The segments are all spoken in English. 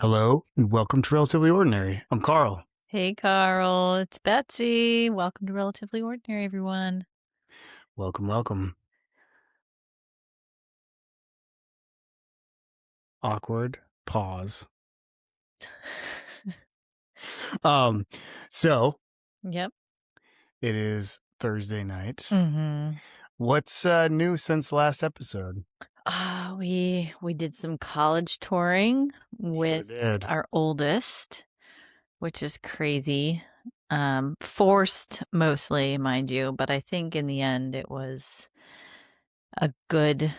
Hello, and welcome to Relatively Ordinary. I'm Carl. Hey, Karl, it's Betsy. Welcome to Relatively Ordinary, everyone. Welcome, welcome. Awkward pause. Um, so Yep. it is Thursday night. Mm-hmm. What's new since last episode? We did some college touring Sure with did. our oldest, which is crazy. Forced mostly, mind you, but I think in the end it was a good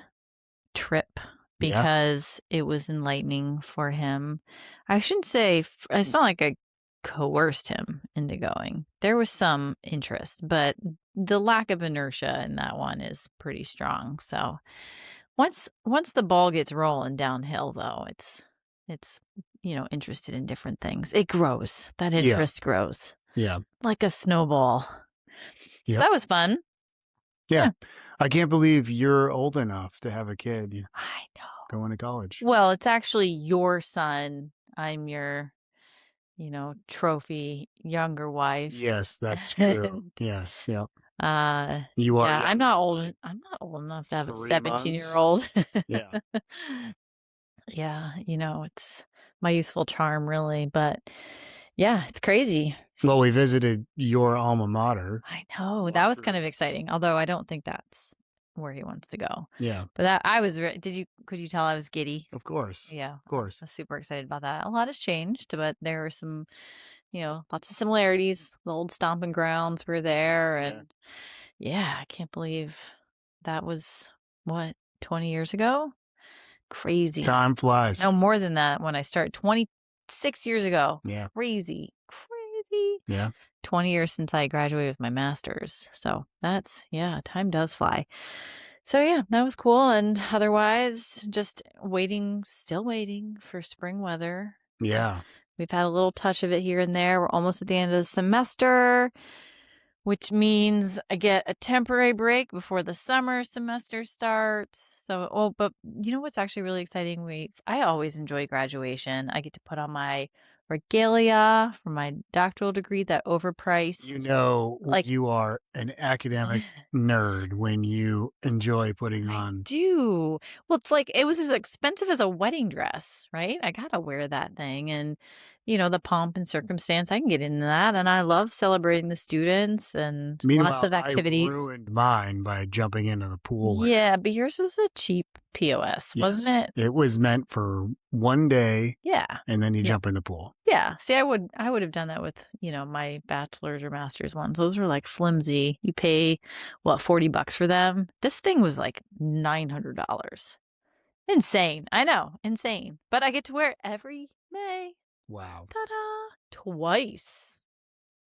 trip Yeah, because it was enlightening for him. I shouldn't say it's not like I coerced him into going. There was some interest, but the lack of inertia in that one is pretty strong. So once the ball gets rolling downhill though, it's interested in different things. It grows. That yeah, interest grows yeah, like a snowball. So yep, that was fun. yeah. Yeah. I can't believe you're old enough to have a kid I know. going to college. Well, it's actually your son. I'm your trophy younger wife. Yes, that's true. And Yes, yep. You are, yeah, yeah, I'm not old enough to have a 3 months. 17-year-old. Yeah. Yeah, it's my youthful charm really, but yeah, it's crazy. Well, we visited your alma mater. I know. That was kind Watford. of exciting. Although I don't think that's where he wants to go. Yeah, But that I was could you tell I was giddy? of course. Yeah, Of course. I was super excited about that. A lot has changed, but there were some, lots of similarities. The old stomping grounds were there. Yeah. And yeah, I can't believe that was what, 20 years ago? Crazy. Time flies. No, more than that when I started 26 years ago. Yeah. Crazy. Crazy. Yeah. 20 years since I graduated with my master's. So yeah, time does fly. So yeah, that was cool. And otherwise, just still waiting for spring weather. Yeah. We've had a little touch of it here and there. We're almost at the end of the semester, which means I get a temporary break before the summer semester starts. So, but you know what's actually really exciting? I always enjoy graduation. I get to put on my regalia for my doctoral degree, that You overpriced, know, like, you are an academic nerd when you enjoy putting I on. do. Well, it's like it was as expensive as a wedding dress, right? I gotta wear that thing. And, the pomp and circumstance, I can get into that. And I love celebrating the students and lots Meanwhile, of I activities. ruined mine by jumping into the pool with it. Yeah, but yours was a cheap POS, wasn't Yes. it? It was meant for one day Yeah. and then you Yeah. jump in the pool. Yeah. See, I would have done that with, my bachelor's or master's ones. Those were like flimsy. You pay what, $40 for them? This thing was like $900. Insane. I know, insane. But I get to wear it every May. Wow. Ta-da! Twice.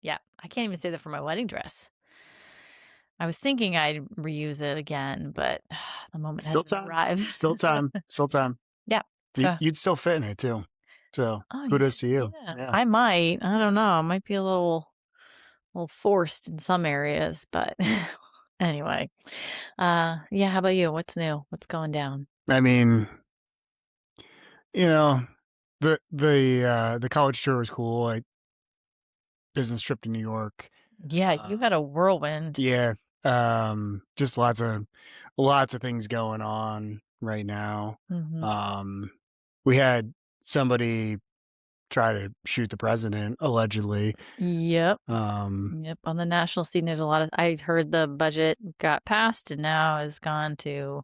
Yeah, I can't even say that for my wedding dress. I was thinking I'd reuse it again, but the moment Still hasn't time. arrived. Still time. Still time. Yeah. So, You'd still fit in it too. So oh, you kudos think? to you. Yeah, Yeah. I might. I don't know. It might be a little forced in some areas, but anyway. Yeah. How about you? What's new? What's going down? I mean, you know, the college tour was cool. Business trip to New York. Yeah, you had a whirlwind. Yeah. Just lots of things going on right now. Hmm. Um, we had somebody try to shoot the president allegedly. Yep. Um, Yep. On the national scene, there's a lot of. I heard the budget got passed and now has gone to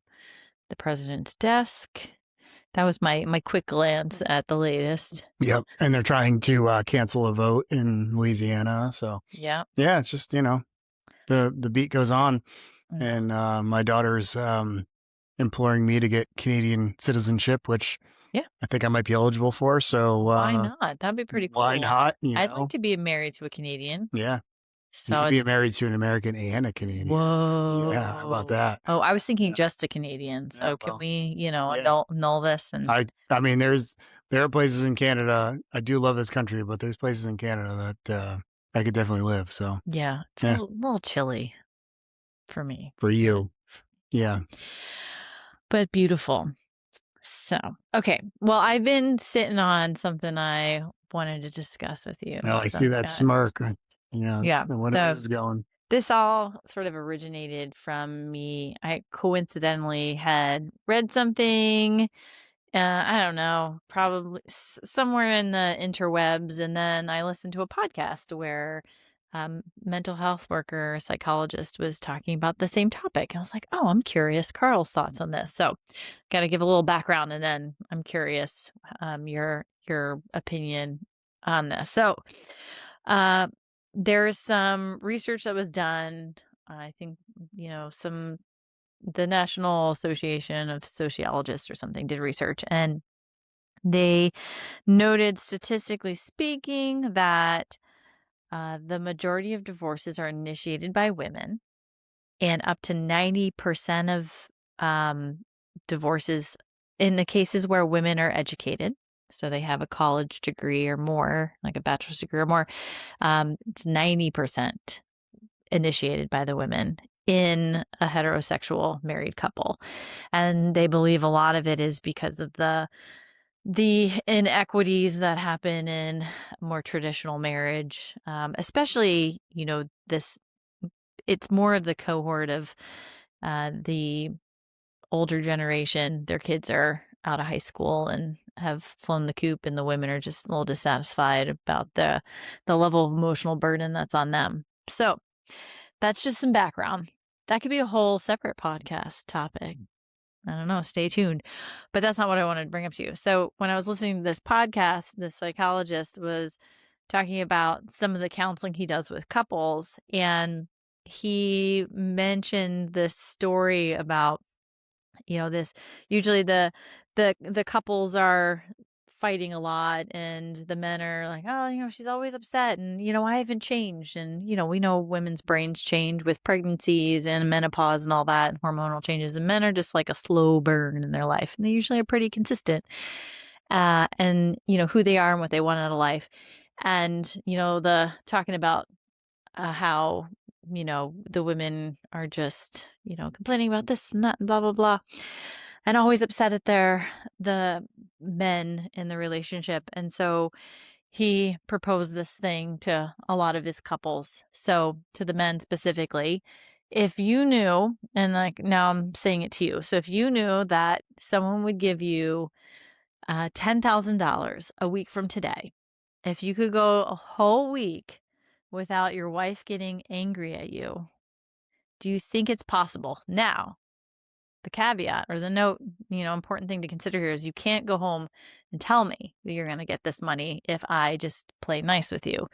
the president's desk. That was my quick glance at the latest. yep. And they're trying to cancel a vote in Louisiana. So Yeah. yeah, it's just, the beat goes on. And my daughter's imploring me to get Canadian citizenship, which Yeah. I think I might be eligible for. So Why not? That'd be pretty cool. why not? I'd like to be married to a Canadian. Yeah. You So could be it's married to an American and a Canadian. whoa. Yeah, how about that? Oh, I was thinking Yeah. just a Canadian. So Yeah, can well, we, yeah. annul this and I mean, there are places in Canada. I do love this country, but there's places in Canada that I could definitely live. So yeah, it's a yeah, little chilly for me. for you, yeah. But beautiful. So, okay. Well, I've been sitting on something I wanted to discuss with you. Well, I So see I've that got, smirk. Yeah, yeah. where So this is going. this all sort of originated from me. I coincidentally had read something, I don't know, probably somewhere in the interwebs. And then I listened to a podcast where mental health worker, psychologist was talking about the same topic. And I was like, oh, I'm curious Carl's thoughts on this. So got to give a little background and then I'm curious your opinion on this. So uh, there's some research that was done. I think, the National Association of Sociologists or something did research, and they noted, statistically speaking, that the majority of divorces are initiated by women, and up to 90% of divorces in the cases where women are educated. So they have a college degree or more, like a bachelor's degree or more. It's 90% initiated by the women in a heterosexual married couple. And they believe a lot of it is because of the inequities that happen in more traditional marriage, especially, this, it's more of the cohort of the older generation. Their kids are out of high school and have flown the coop, and the women are just a little dissatisfied about the level of emotional burden that's on them. So that's just some background. That could be a whole separate podcast topic. I don't know, stay tuned. But that's not what I wanted to bring up to you. So when I was listening to this podcast, the psychologist was talking about some of the counseling he does with couples. And he mentioned this story about, this, usually the couples are fighting a lot and the men are like, oh, she's always upset, and I haven't changed. And we know women's brains change with pregnancies and menopause and all that, and hormonal changes, and men are just like a slow burn in their life, and they usually are pretty consistent, and who they are and what they want out of life. And the talking about how the women are just complaining about this and that and blah blah blah, and always upset at the men in the relationship. And so he proposed this thing to a lot of his couples, so to the men specifically. If you knew, and like now I'm saying it to you, so if you knew that someone would give you $10,000 a week from today, if you could go a whole week without your wife getting angry at you, do you think it's possible? Now, the caveat or the note, important thing to consider here is you can't go home and tell me that you're going to get this money if I just play nice with you.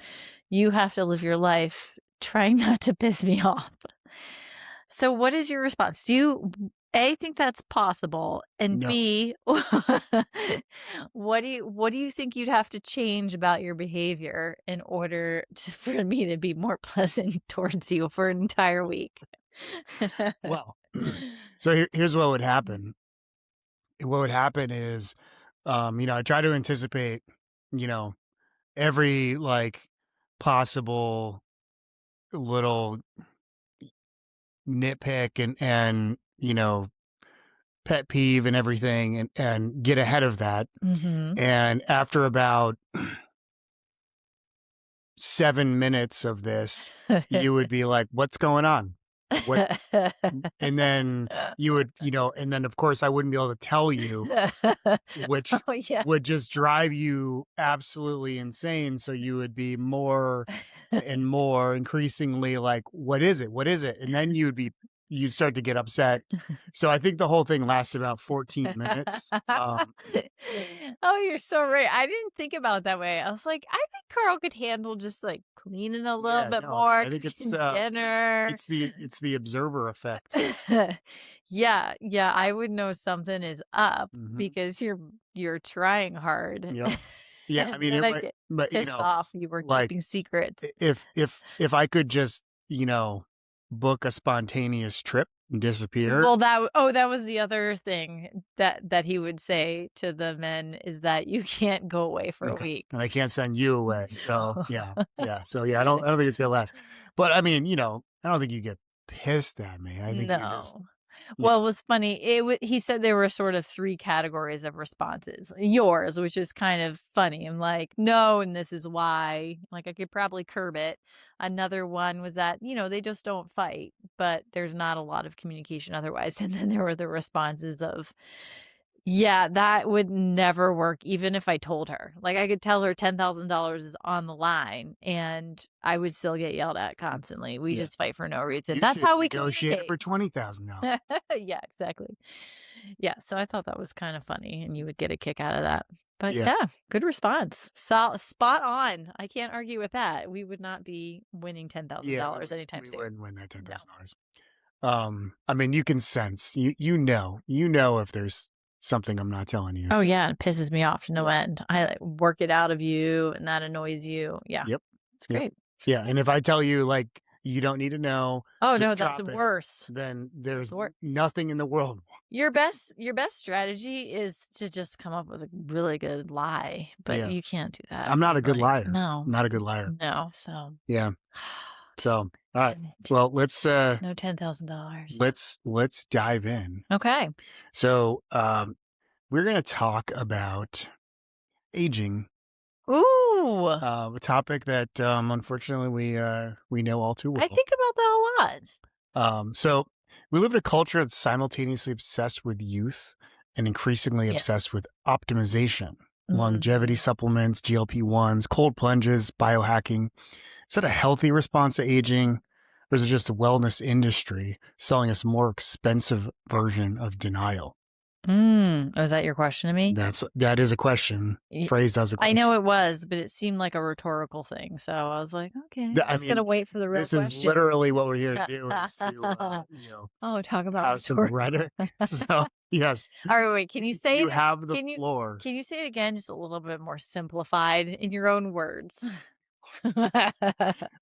You have to live your life trying not to piss me off. So what is your response? Do you A, think that's possible, and No. B, what do you think you'd have to change about your behavior in order for me to be more pleasant towards you for an entire week? Well, so here's what would happen. What would happen is, I try to anticipate, you know, every like possible little nitpick and pet peeve and everything, and get ahead of that. Mm-hmm. And after about 7 minutes of this, you would be like, "What's going on? What?" And then you would, and then of course I wouldn't be able to tell you, which Oh yeah. would just drive you absolutely insane. So you would be more and more increasingly like, "What is it? What is it?" And then you'd start to get upset. So I think the whole thing lasts about 14 minutes. Oh, you're so right. I didn't think about it that way. I was like, I think Carl could handle just like cleaning a little Yeah, bit no, more, I think cooking dinner. it's the observer effect. Yeah, yeah, I would know something is up Hmm. because you're trying hard. Yep. Yeah, I And mean, then I get but pissed off you were like keeping secrets. if I could just, book a spontaneous trip and disappear. Well, that was the other thing that he would say to the men, is that you can't go away for a Okay. week. And I can't send you away. So yeah. Yeah. So yeah, I don't think it's gonna last. But I mean, I don't think you get pissed at me. I think you just No. Yeah. Well, it was funny. He said there were sort of 3 categories of responses. Yours, which is kind of funny. I'm like, "No, and this is why." Like, I could probably curb it. Another one was that, they just don't fight, but there's not a lot of communication otherwise. And then there were the responses of, "Yeah, that would never work even if I told her." Like, I could tell her $10,000 is on the line, and I would still get yelled at constantly. We Yeah. just fight for no reason. You That's should how we negotiate it communicate. for $20,000. Yeah, exactly. Yeah, so I thought that was kind of funny, and you would get a kick out of that. But Yeah. yeah, good response. Spot on. I can't argue with that. We would not be winning Yeah. $10,000 anytime We soon. wouldn't win that No. $10,000. I mean, you can sense, you know if there's something I'm not telling you. Oh yeah, it pisses me off to no Yeah. end. I like, work it out of you, and that annoys you. Yeah, Yep. it's Yep. great. Yeah. And if I tell you, like, you don't need to know, Oh no, just that's drop it, worse. then there's Worse. nothing in the world. Your best strategy is to just come up with a really good lie, but Yeah. you can't do that. I'm not a good Like, liar. no, Not a good liar. no. So, Yeah. So, all right. damn it. Well, No $10,000. let's dive in. Okay. So, we're going to talk about aging, Ooh, a topic that, unfortunately we know all too I well. think about that a lot. So we live in a culture that's simultaneously obsessed with youth and increasingly Yes. obsessed with optimization, longevity Mhm. supplements, GLP-1s, cold plunges, biohacking. Is that a healthy response to aging? Or is it just a wellness industry selling us a more expensive version of denial? Oh, is that your question to me? That is a question, Y- phrased as a I question. know it was, but it seemed like a rhetorical thing. So I was like, okay, I just gonna mean, wait for the real this is question. literally what we're here to do, is to Oh, talk about have some rhetorical. rhetoric. So yes, All right, wait. Can you say you it? have the Can you floor. can you say it again, just a little bit more simplified in your own words?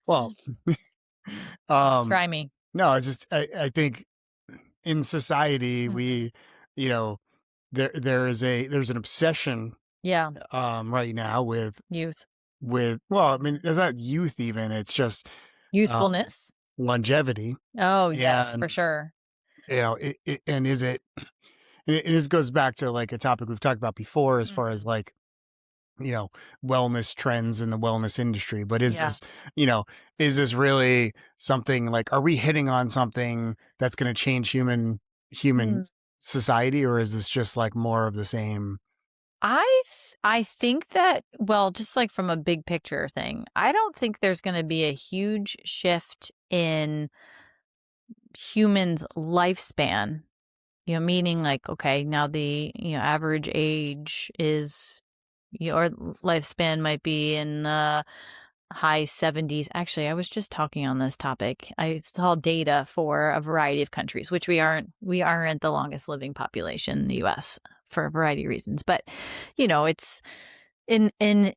Well, um, Try me. no, it's just I think in society Mhm. you know, there's an obsession Yeah, right now youth, well, I mean, there's not youth even, it's just um usefulness. longevity. Oh yes, for And sure. and is it, and this goes back to like a topic we've talked about before as far as Mhm. like, you know, wellness trends in the wellness industry. But is Yeah. this, you know, is this really something like, are we hitting on something that's going to change human Hmm. society, or is this just like more of the same? I think that, well, just like from a big picture thing, I don't think there's going to be a huge shift in humans' lifespan. Meaning like, okay, now the average age is your lifespan might be in the high 70s. Actually, I was just talking on this topic. I saw data for a variety of countries, which we aren't the longest living population in the US for a variety of reasons. But it's in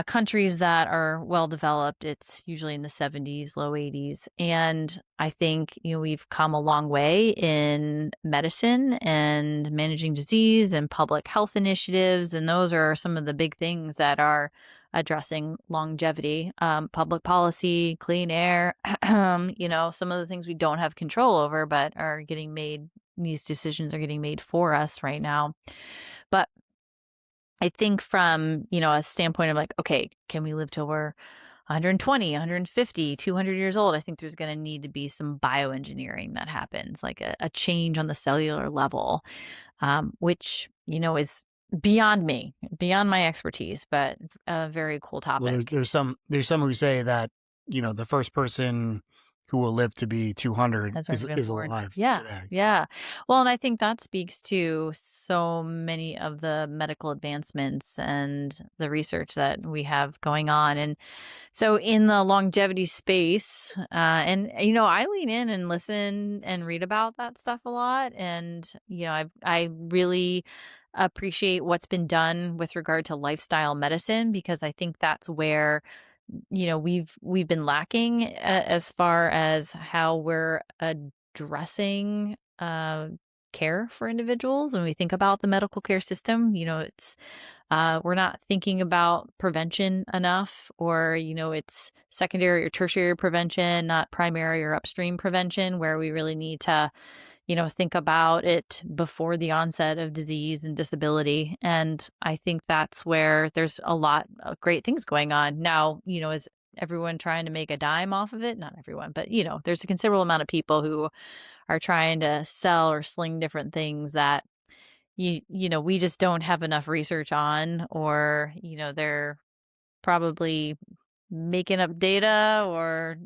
countries that are well developed, it's usually in the 70s, low 80s. And I think, we've come a long way in medicine and managing disease and public health initiatives. And those are some of the big things that are addressing longevity, public policy, clean air, some of the things we don't have control over, but are getting made. These decisions are getting made for us right now. But I think from, a standpoint of like, okay, can we live till we're 120, 150, 200 years old? I think there's going to need to be some bioengineering that happens, like a change on the cellular level, which, is beyond me, beyond my expertise, but a very cool Well, topic. there's some who say that, the first person who will live to be 200 Has already been is born. alive Yeah. today. Yeah. Well, and I think that speaks to so many of the medical advancements and the research that we have going on. And so in the longevity space, and I lean in and listen and read about that stuff a lot. And, I really appreciate what's been done with regard to lifestyle medicine, because I think that's where we've been lacking as far as how we're addressing care for individuals. When we think about the medical care system, it's we're not thinking about prevention enough, or it's secondary or tertiary prevention, not primary or upstream prevention, where we really need to think about it before the onset of disease and disability. And I think that's where there's a lot of great things going on. Now, is everyone trying to make a dime off of it? Not everyone, but there's a considerable amount of people who are trying to sell or sling different things that we just don't have enough research on, or they're probably making up data, or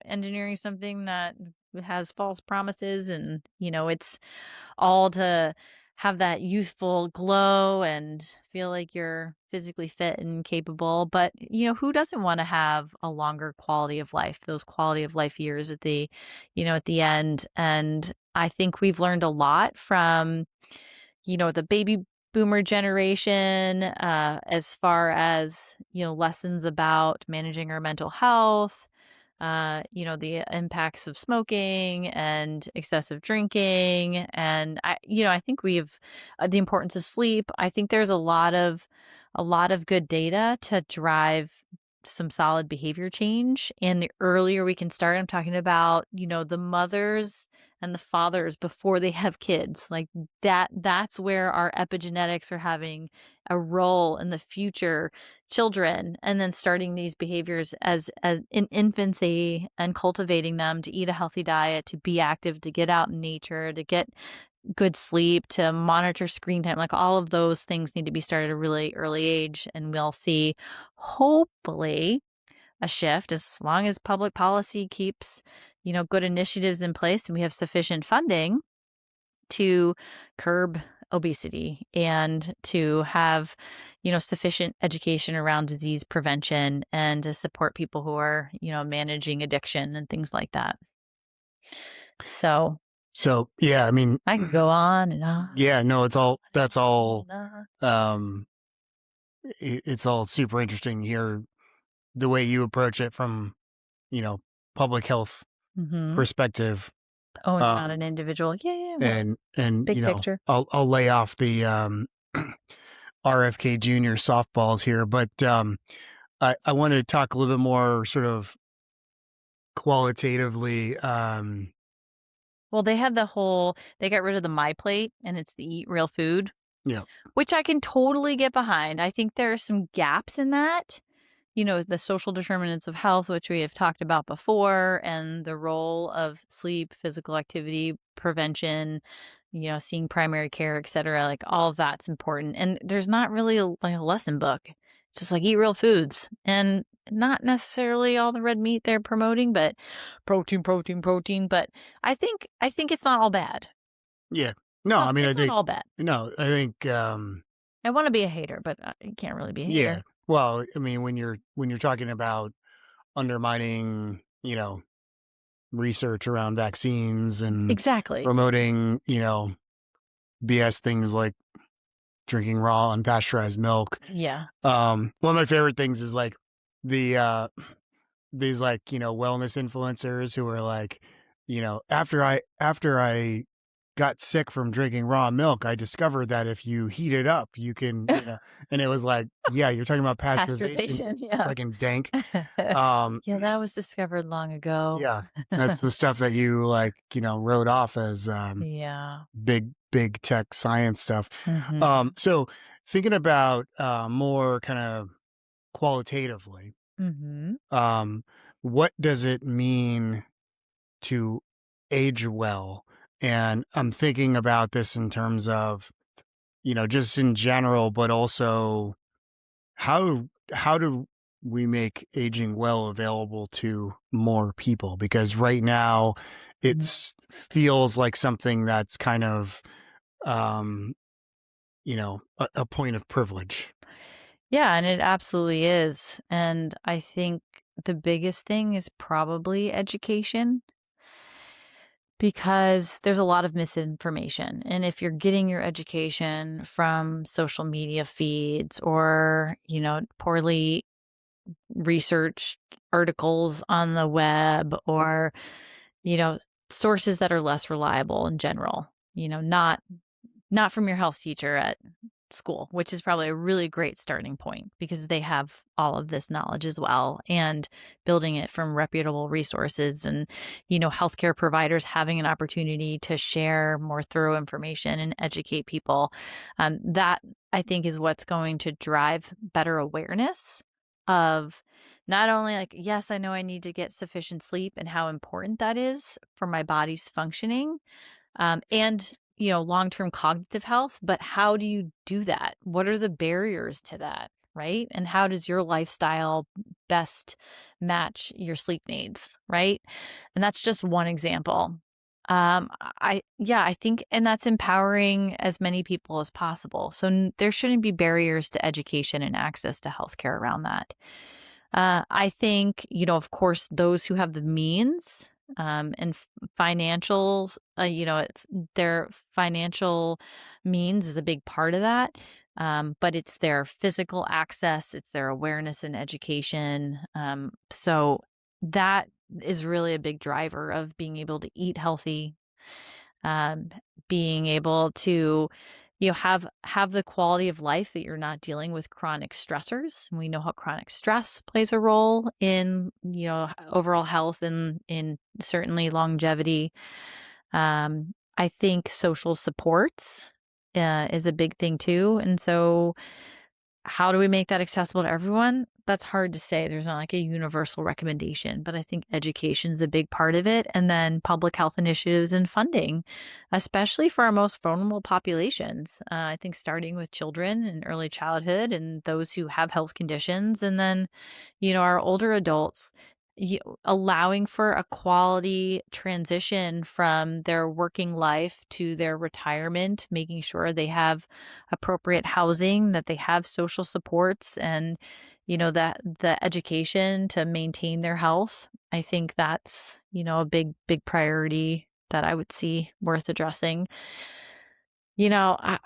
engineering something that has false promises, and it's all to have that youthful glow and feel like you're physically fit and capable. But who doesn't want to have a longer quality of life, those quality of life years at the end? And I think we've learned a lot from the baby boomer generation, as far as, lessons about managing our mental health, the impacts of smoking and excessive drinking. And I think we've the importance of sleep. I think there's a lot of good data to drive some solid behavior change. And the earlier we can start, I'm talking about, the mothers and the fathers before they have kids, like that's where our epigenetics are having a role in the future children, and then starting these behaviors as in infancy and cultivating them to eat a healthy diet, to be active, to get out in nature, to get good sleep, to monitor screen time. Like, all of those things need to be started at a really early age, and we'll see, hopefully, a shift as long as public policy keeps, good initiatives in place, and we have sufficient funding to curb obesity, and to have, sufficient education around disease prevention, and to support people who are, managing addiction and things like that. So So yeah, I mean, I could go on and on yeah, no, that's all. and on. Um, it's all super interesting here, the way you approach it from, you know, public health Mm-hmm. perspective. Oh, not Um, an individual. Yeah, yeah, more and big picture. I'll lay off the RFK Junior softballs here, but I want to talk a little bit more sort of qualitatively. Well, they got rid of the My Plate, and it's the Eat Real Food, Yeah, which I can totally get behind. I think there are some gaps in that. The social determinants of health, which we have talked about before, and the role of sleep, physical activity, prevention, seeing primary care, et cetera. Like, all of that's important. And there's not really like a lesson book. It's just like, eat real foods, and not necessarily all the red meat they're promoting, but protein, protein, protein. But I think it's not all bad. yeah. No, I mean, I It's not think all bad. no, I think I want to be a hater, but I can't really be a yeah. hater. Well, I mean, when you're talking about undermining, research around vaccines and Exactly. promoting, BS things like drinking raw unpasteurized milk. Yeah. One of my favorite things is like the these like, wellness influencers who are like, after I got sick from drinking raw milk, I discovered that if you heat it up, you can, and it was like, yeah, you're talking about pasteurization, Pasteurization. Yeah. fucking dank. Um, Yeah, that was discovered long ago. yeah, that's the stuff that you like, wrote off as Yeah. big tech science stuff. Mhm. So thinking about more kind of qualitatively, Mhm. um, what does it mean to age well? And I'm thinking about this in terms of, just in general, but also how do we make aging well available to more people? Because right now Mhm. it's feels like something that's kind of a point of privilege. Yeah, and it absolutely is. And I think the biggest thing is probably education, because there's a lot of misinformation. And if you're getting your education from social media feeds, or, poorly researched articles on the web, or, you know, sources that are less reliable in general, not from your health teacher at school, which is probably a really great starting point because they have all of this knowledge as well, and building it from reputable resources and, healthcare providers having an opportunity to share more thorough information and educate people. That I think is what's going to drive better awareness of not only like, yes, I know I need to get sufficient sleep and how important that is for my body's functioning, and long-term cognitive health, but how do you do that? What are the barriers to that, right? And how does your lifestyle best match your sleep needs, right? And that's just one example. I think, and that's empowering as many people as possible. So there shouldn't be barriers to education and access to healthcare around that. I think, of course, those who have the means, and financials, their financial means is a big part of that. But it's their physical access, it's their awareness and education. So that is really a big driver of being able to eat healthy, um, being able to have the quality of life that you're not dealing with chronic stressors. And we know how chronic stress plays a role in overall health and in certainly longevity. I think social supports is a big thing too, and so how do we make that accessible to everyone? That's hard to say. There's not like a universal recommendation, but I think education is a big part of it. And then public health initiatives and funding, especially for our most vulnerable populations. I think starting with children in early childhood and those who have health conditions, and then, our older adults, allowing for a quality transition from their working life to their retirement, making sure they have appropriate housing, that they have social supports, and that the education to maintain their health. I think that's a big priority that I would see worth addressing. I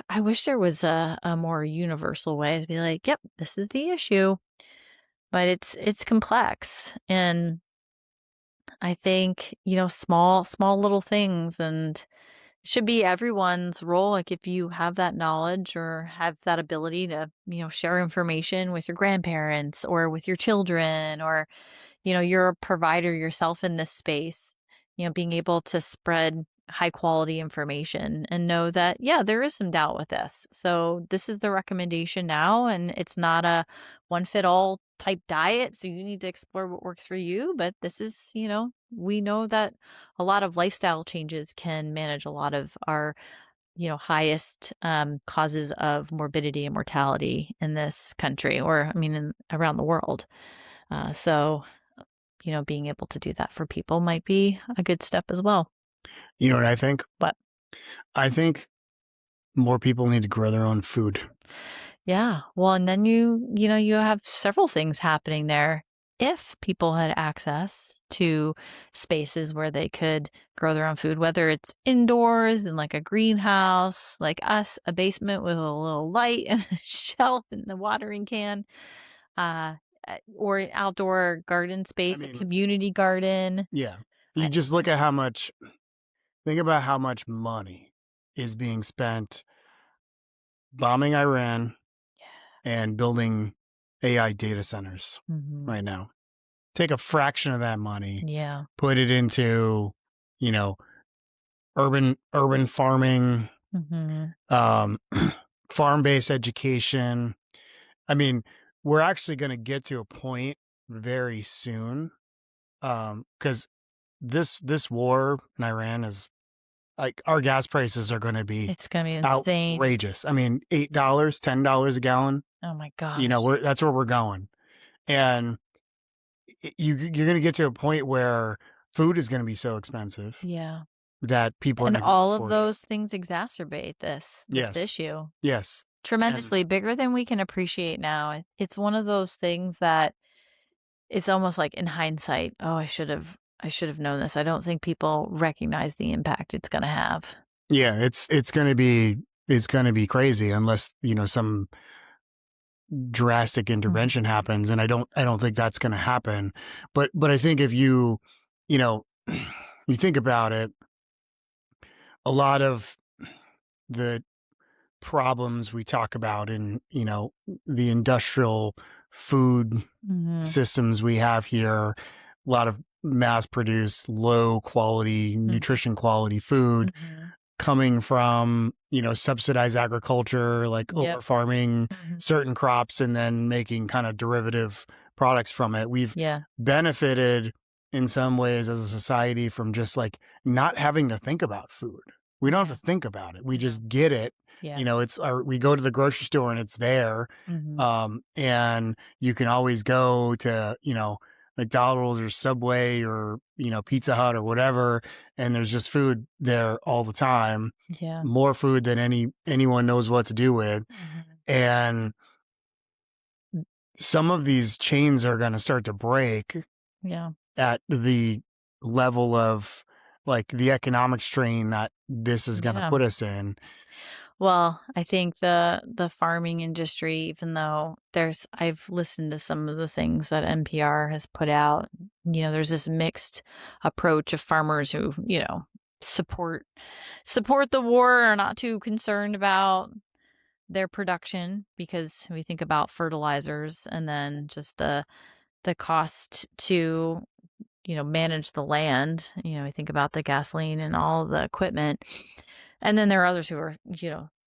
I wish there was a more universal way to be like, yep, this is the issue, but it's complex. And I think, small little things, and it should be everyone's role. Like if you have that knowledge or have that ability to, share information with your grandparents or with your children, or, you're a provider yourself in this space, being able to spread high quality information and know that, yeah, there is some doubt with this. So this is the recommendation now, and it's not a one fit all type diet. So you need to explore what works for you. But this is, we know that a lot of lifestyle changes can manage a lot of our, highest causes of morbidity and mortality in this country, or I mean, around the world. So, being able to do that for people might be a good step as well. You know what I think? But I think more people need to grow their own food. yeah, well, and then you have several things happening there. If people had access to spaces where they could grow their own food, whether it's indoors in like a greenhouse, like us, a basement with a little light and a shelf and the watering can, uh, or an outdoor garden I space, a mean, community garden. yeah. You I, just look at think about how much money is being spent bombing Iran and building AI data centers mhm. right now. Take a fraction of that money, Yeah. put it into, you know, urban farming, Hmm. um, farm-based education. I mean, we're actually going to get to a point very soon, because this war in Iran is like our gas prices are going to be It's gonna be insane. outrageous. I mean, $8, $10 a gallon. Oh my gosh. That's where we're going, and you're going to get to a point where food is going to be so expensive Yeah. that people are And not going to all of afford it. those things exacerbate this Yes, issue yes, and tremendously, bigger than we can appreciate now. It's one of those things that it's almost like in hindsight, oh, I should have known this. I don't think people recognize the impact it's going to have. yeah, it's going to be crazy unless some drastic Mhm. intervention happens, and I don't think that's going to happen. But I think if you know you think about it, a lot of the problems we talk about in, the industrial food Mhm. systems we have here, a lot of mass produced, low quality, Mhm. nutrition quality food Mhm. coming from, subsidized agriculture, like over Yep. farming Mhm. certain crops and then making kind of derivative products from it. We've Yeah. benefited in some ways as a society from just like not having to think about food. We don't Yeah. have to think about it. We No. just get it. Yeah. We go to the grocery store and it's there. Mhm. And you can always go to, McDonald's or Subway or, Pizza Hut or whatever, and there's just food there all the time, Yeah. more food than anyone knows what to do with. Mhm. And some of these chains are going to start to break Yeah. at the level of like the economic strain that this is going to Yeah. put us in. Well, I think the farming industry, even though I've listened to some of the things that NPR has put out, there's this mixed approach of farmers who, support support the war, are not too concerned about their production because we think about fertilizers and then just the cost to manage the land. I think about the gasoline and all the equipment. And then there are others who are,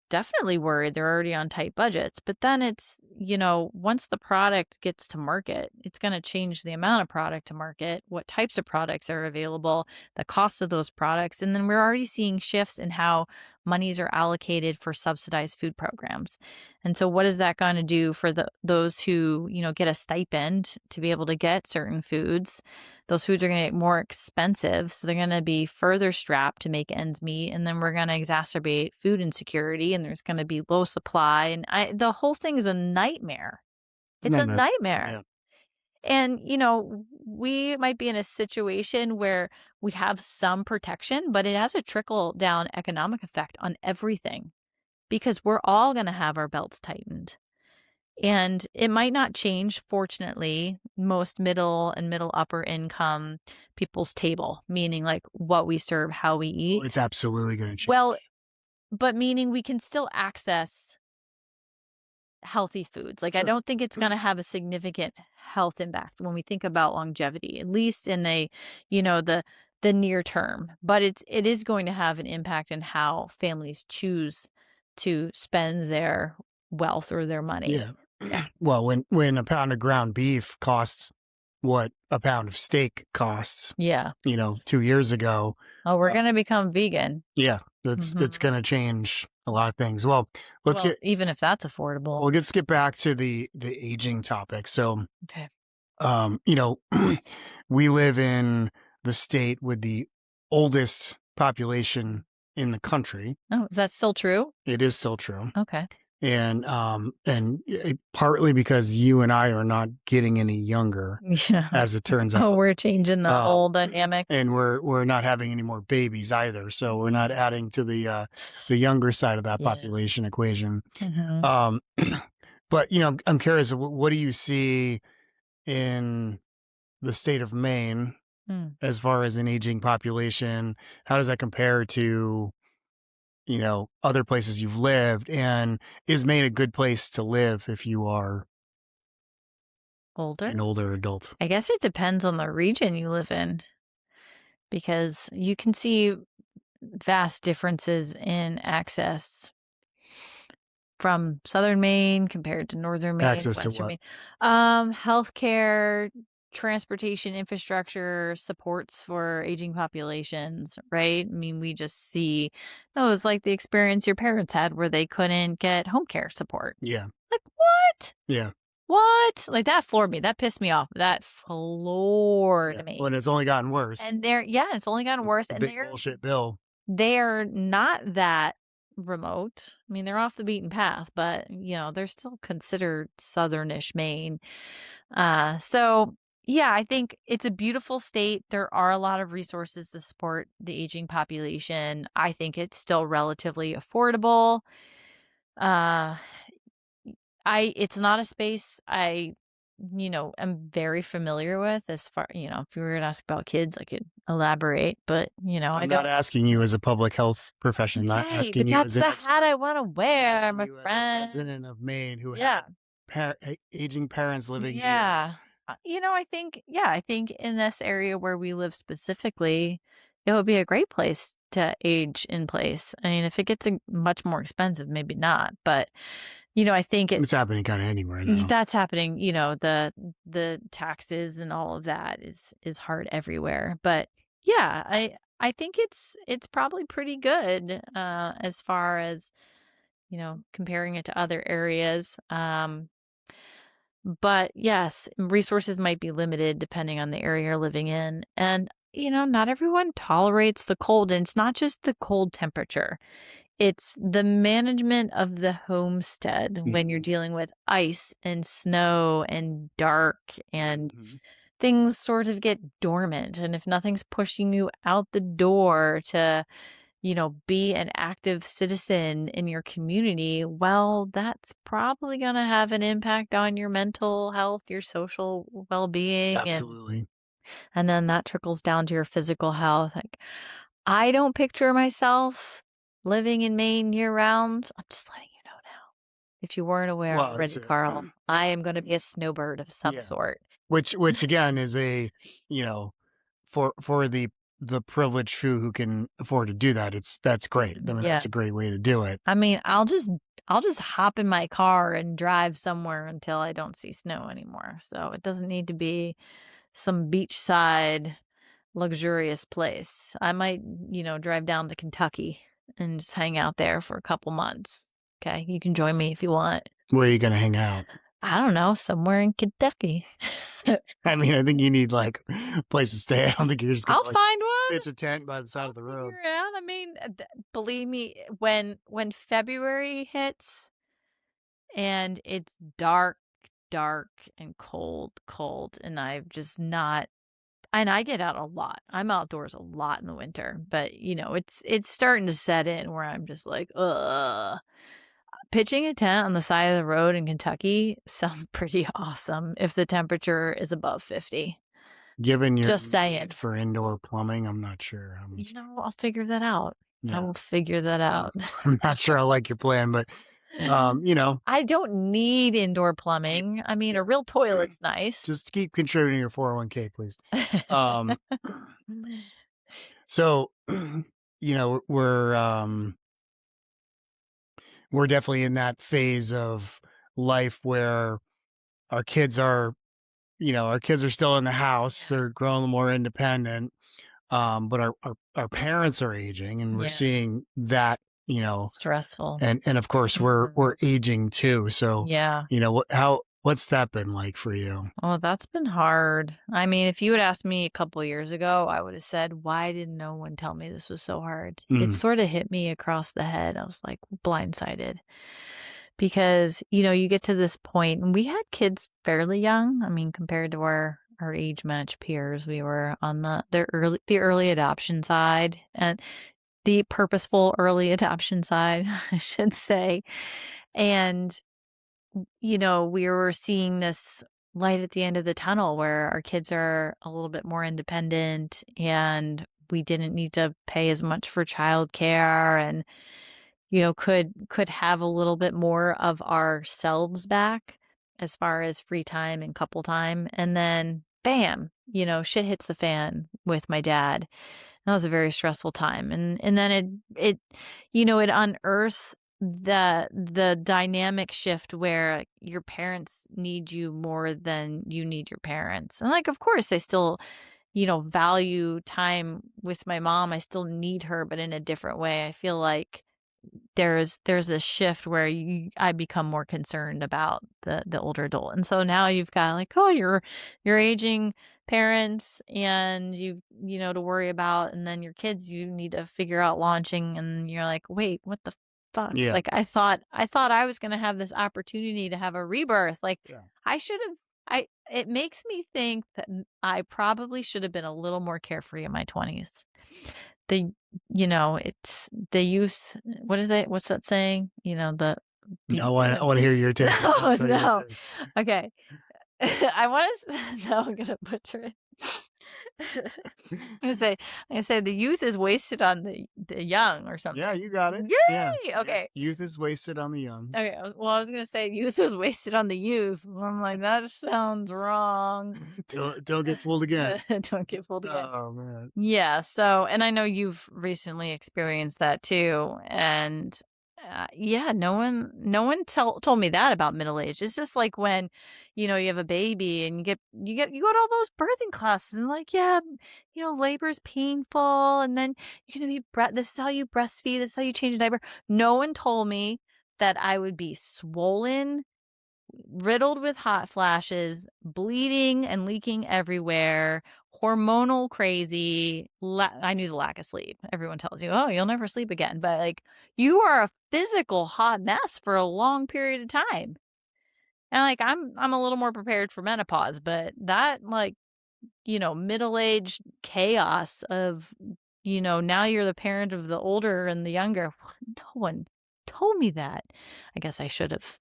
definitely worried. They're already on tight budgets. But then it's, once the product gets to market, it's going to change the amount of product to market, what types of products are available, the cost of those products. And then we're already seeing shifts in how monies are allocated for subsidized food programs. And so what is that going to do for those who, get a stipend to be able to get certain foods? Those foods are going to get more expensive, so they're going to be further strapped to make ends meet, and then we're going to exacerbate food insecurity, and there's going to be low supply, and the whole thing is a nightmare. It's It's not a gonna, nightmare. yeah, And, we might be in a situation where we have some protection, but it has a trickle down economic effect on everything because we're all going to have our belts tightened. And it might not change, fortunately, most middle and middle upper income people's table, meaning like what we serve, how we well, eat. it's absolutely going to Well, change. but meaning we can still access healthy foods. Like, I Sure. don't think it's going to have a significant health impact when we think about longevity, at least in the near term. But it is going to have an impact in how families choose to spend their wealth or their money. Yeah. Yeah. Well, when a pound of ground beef costs what a pound of steak costs, Yeah. 2 years ago, Oh, we're uh, gonna become vegan. yeah, that's Mhm. going to change a lot of things. Well, let's Well, get even if that's affordable. well, let's get back to the aging topic. So, Okay. um, you know, we live in the state with the oldest population in the country. Oh, is that still true? It is still true. Okay. And partly because you and I are not getting any younger, Yeah. as it turns Oh, out. we're changing the Uh, whole dynamic. and we're not having any more babies either, so we're not adding to the younger side of that Yeah. population equation. Mhm. Um, but I'm curious, what do you see in the state of Maine Mm. as far as an aging population? How does that compare to other places you've lived? And is Maine a good place to live if you are Older? an older adult? I guess it depends on the region you live in because you can see vast differences in access from Southern Maine compared to Northern Maine, Access to Western what? Maine. Healthcare, transportation infrastructure, supports for aging populations, right? I mean, we just see, no, it's like the experience your parents had where they couldn't get home care support. Yeah, Like, what? yeah, What? Like that floored me. That pissed me off. That yeah. floored Well, and me. it's only gotten worse And yeah, it's only gotten since worse. the And big bullshit bill. they're not that remote. I mean, they're off the beaten path, but they're still considered southernish Maine. So yeah, I think it's a beautiful state. There are a lot of resources to support the aging population. I think it's still relatively affordable. Uh, it's not a space I am very familiar with as far, if you were to ask about kids, I could elaborate, but, I I'm not don't. asking you as a public health professional. I'm not Okay, asking but you as that's an the hat expert. I want to I'm wear, asking my you as a friend. resident of Maine who Yeah. had aging parents living here. Yeah. I think in this area where we live specifically, it would be a great place to age in place. I mean, if it gets much more expensive, maybe not, but I think It's happening kind of anywhere now. that's happening, the taxes and all of that is hard everywhere. But yeah, I think it's probably pretty good as far as, comparing it to other areas. But yes, resources might be limited depending on the area you're living in. And, not everyone tolerates the cold. And it's not just the cold temperature, it's the management of the homestead when you're Mhm. dealing with ice and snow and dark and Mhm. things sort of get dormant. And if nothing's pushing you out the door to be an active citizen in your community, well, that's probably going to have an impact on your mental health, your social well-being, Absolutely. and then that trickles down to your physical health. Like, I don't picture myself living in Maine year round. I'm just letting you know now. If you weren't aware Well, already, Carl, I am going to be a snowbird of some yeah. sort. Which again is a, you know, for the privileged few who can afford to do that, that's great. I mean, Yeah. that's a great way to do it. I mean, I'll just hop in my car and drive somewhere until I don't see snow anymore. So it doesn't need to be some beachside luxurious place. I might, drive down to Kentucky and just hang out there for a couple months. Okay, you can join me if you want. Where are you going to hang out? I don't know, somewhere in Kentucky. I mean, I think you need like a place to stay. I don't think you're just going I'll to like find one. pitch a tent by the side I'll of the road. figure it out. I mean, believe me, when February hits and it's dark, dark and cold, cold, and I've just not. And I get out a lot. I'm outdoors a lot in the winter, but it's starting to set in where I'm just like, ugh. Pitching a tent on the side of the road in Kentucky sounds pretty awesome if the temperature is above 50. Given your Just saying. need for indoor plumbing, I'm not sure how much. I'll figure that out. I Yeah, will figure that out. I'm not sure I like your plan, but you know, I don't need indoor keep plumbing. I mean, yeah, a real toilet's nice. just keep contributing your 401k, please. Um, so we're definitely in that phase of life where our kids are, our kids are still in the house. Yeah. They're growing more independent. But our parents are aging and we're Yeah. seeing that, Stressful. and of course we're aging too. So, Yeah. what's that been like for you? Oh, that's been hard. I mean, if you had asked me a couple years ago, I would have said, why didn't no one tell me this was so hard? It Mm, sort of hit me across the head. I was like blindsided because, you get to this point and we had kids fairly young. I mean, compared to our age match peers, we were on the early adoption side and the purposeful early adoption side, I should say. And we were seeing this light at the end of the tunnel where our kids are a little bit more independent and we didn't need to pay as much for childcare and could have a little bit more of ourselves back as far as free time and couple time. And then bam, shit hits the fan with my dad. That was a very stressful time. And then it unearths the dynamic shift where your parents need you more than you need your parents. And like, of course, I still, value time with my mom. I still need her, but in a different way. I feel like there's this shift where I become more concerned about the older adult. And so now you've got like, oh, you're aging parents and you've, to worry about, and then your kids you need to figure out launching, and you're like, wait, what the fuck? yeah, Like I thought I was going to have this opportunity to have a rebirth. Like yeah. I should have I it makes me think that I probably should have been a little more carefree in my 20s. The it's the youth, what's that saying? The I want to hear your take on it. I'll Oh, tell you what no. it is. Okay. I want to. No, I'm gonna butcher it. I'm gonna say the youth is wasted on the young or something. Yeah, you got it. Yeah. Yay! Yeah. Okay. Youth is wasted on the young. Okay. Well, I was gonna say youth was wasted on the youth. I'm like, that sounds wrong. Don't get fooled again. Don't get fooled again. Oh man. Yeah, so and I know you've recently experienced that too, and, yeah, no one told me that about middle age. It's just like when, you have a baby and you go to all those birthing classes and like, yeah, labor is painful, and then you're gonna be this is how you breastfeed, this is how you change a diaper. No one told me that I would be swollen, riddled with hot flashes, bleeding and leaking everywhere, hormonal crazy. I knew the lack of sleep. Everyone tells you, oh, you'll never sleep again. But like, you are a physical hot mess for a long period of time. And like, I'm a little more prepared for menopause, but that like, middle-aged chaos of, now you're the parent of the older and the younger. No one told me that. I guess I should have.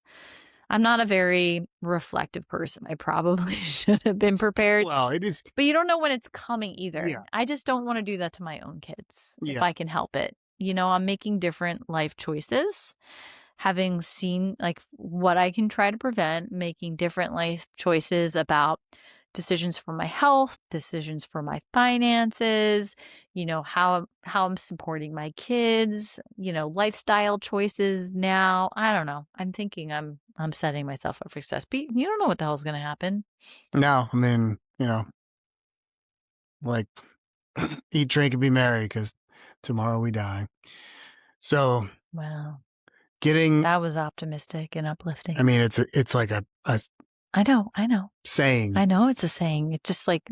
I'm not a very reflective person. I probably should have been prepared, Well, it is. but you don't know when it's coming either. Yeah. I just don't want to do that to my own kids if Yeah. I can help it. I'm making different life choices, having seen like what I can try to prevent, making different life choices about decisions for my health, decisions for my finances, how I'm supporting my kids, lifestyle choices now. I don't know. I'm thinking I'm setting myself up for success. But you don't know what the hell's going to happen. Now, I mean, like eat, drink, and be merry, because tomorrow we die. So Wow. getting, That was optimistic and uplifting. I mean, it's like a I know. I know. saying. I know it's a saying. It's just like